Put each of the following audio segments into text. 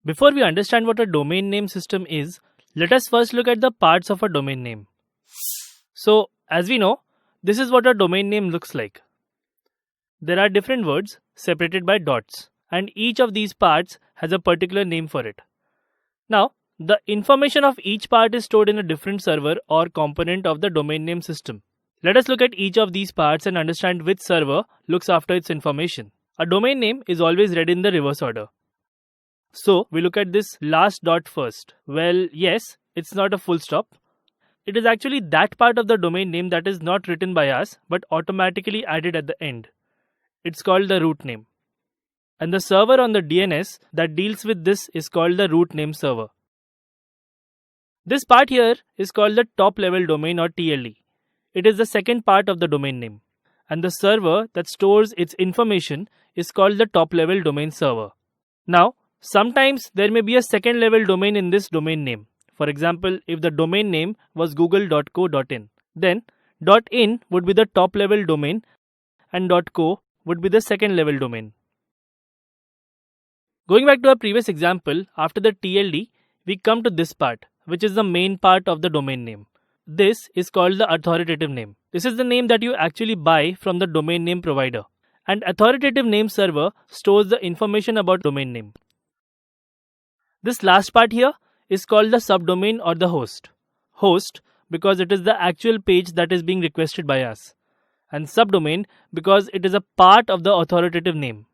Before we understand what a domain name system is, let us first look at the parts of a domain name. So, as we know, this is what a domain name looks like. There are different words separated by dots, and each of these parts has a particular name for it. Now, the information of each part is stored in a different server or component of the domain name system. Let us look at each of these parts and understand which server looks after its information. A domain name is always read in the reverse order. So, we look at this last dot first. Well, yes, it's not a full stop. It is actually that part of the domain name that is not written by us but automatically added at the end. It's called the root name. And the server on the DNS that deals with this is called the root name server. This part here is called the top level domain or TLD. It is the second part of the domain name. And the server that stores its information is called the top level domain server. Now, sometimes there may be a second level domain in this domain name. For example, if the domain name was google.co.in, then .in would be the top level domain and .co would be the second level domain. Going back to our previous example, after the TLD, we come to this part, which is the main part of the domain name. This is called the authoritative name. This is the name that you actually buy from the domain name provider. And authoritative name server stores the information about domain name. This last part here is called the subdomain or the host. Host because it is the actual page that is being requested by us. And subdomain because it is a part of the authoritative name.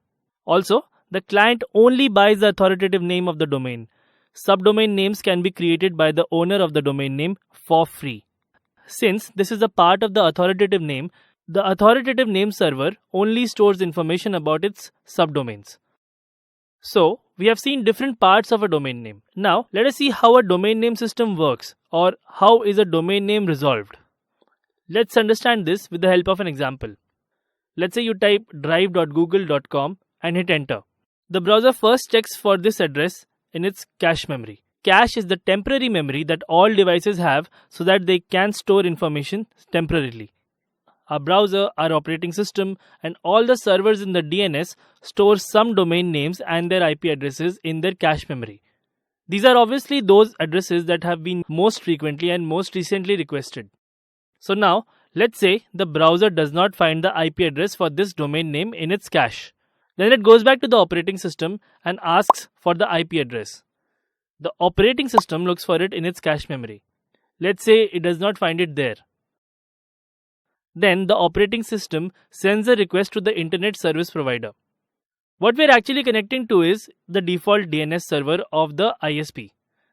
Also, the client only buys the authoritative name of the domain. Subdomain names can be created by the owner of the domain name for free. Since this is a part of the authoritative name, the authoritative name server only stores information about its subdomains. So, we have seen different parts of a domain name. Now, let us see how a domain name system works, or how is a domain name resolved. Let's understand this with the help of an example. Let's say you type drive.google.com and hit enter. The browser first checks for this address in its cache memory. Cache is the temporary memory that all devices have so that they can store information temporarily. Our browser, our operating system, and all the servers in the DNS store some domain names and their IP addresses in their cache memory. These are obviously those addresses that have been most frequently and most recently requested. So now, let's say the browser does not find the IP address for this domain name in its cache. Then it goes back to the operating system and asks for the IP address. The operating system looks for it in its cache memory. Let's say it does not find it there. Then the operating system sends a request to the internet service provider. What we are actually connecting to is the default DNS server of the ISP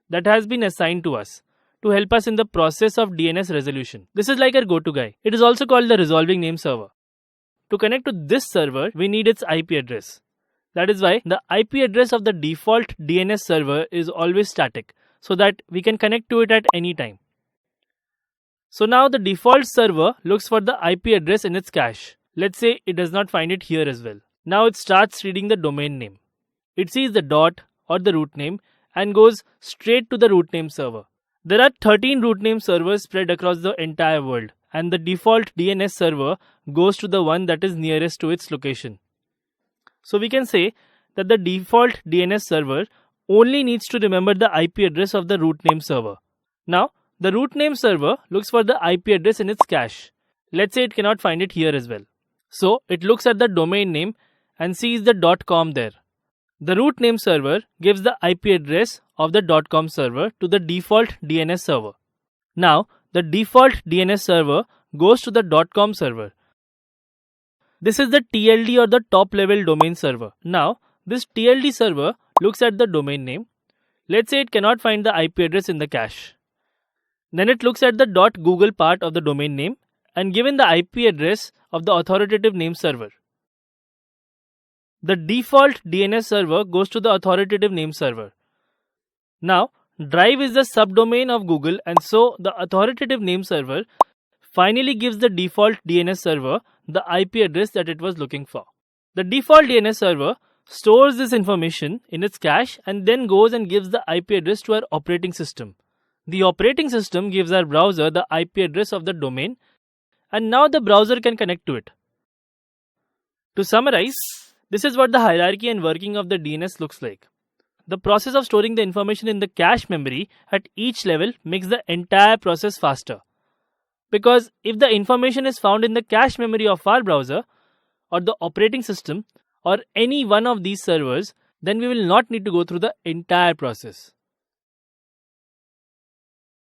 that has been assigned to us to help us in the process of DNS resolution. This is like our go-to guy. It is also called the resolving name server. To connect to this server, we need its IP address. That is why the IP address of the default DNS server is always static, so that we can connect to it at any time. So now the default server looks for the IP address in its cache. Let's say it does not find it here as well. Now it starts reading the domain name. It sees the dot or the root name and goes straight to the root name server. There are 13 root name servers spread across the entire world, and the default DNS server goes to the one that is nearest to its location. So we can say that the default DNS server only needs to remember the IP address of the root name server. Now, the root name server looks for the IP address in its cache. Let's say it cannot find it here as well. So it looks at the domain name and sees the .com there. The root name server gives the IP address of the .com server to the default DNS server. Now, the default DNS server goes to the .com server. This is the TLD or the top level domain server. Now, this TLD server looks at the domain name. Let's say it cannot find the IP address in the cache. Then it looks at the .google part of the domain name and given the IP address of the authoritative name server. The default DNS server goes to the authoritative name server. Now, Drive is the subdomain of Google, and so the authoritative name server finally gives the default DNS server the IP address that it was looking for. The default DNS server stores this information in its cache and then goes and gives the IP address to our operating system. The operating system gives our browser the IP address of the domain, and now the browser can connect to it. To summarize, this is what the hierarchy and working of the DNS looks like. The process of storing the information in the cache memory at each level makes the entire process faster. Because if the information is found in the cache memory of our browser or the operating system or any one of these servers, then we will not need to go through the entire process.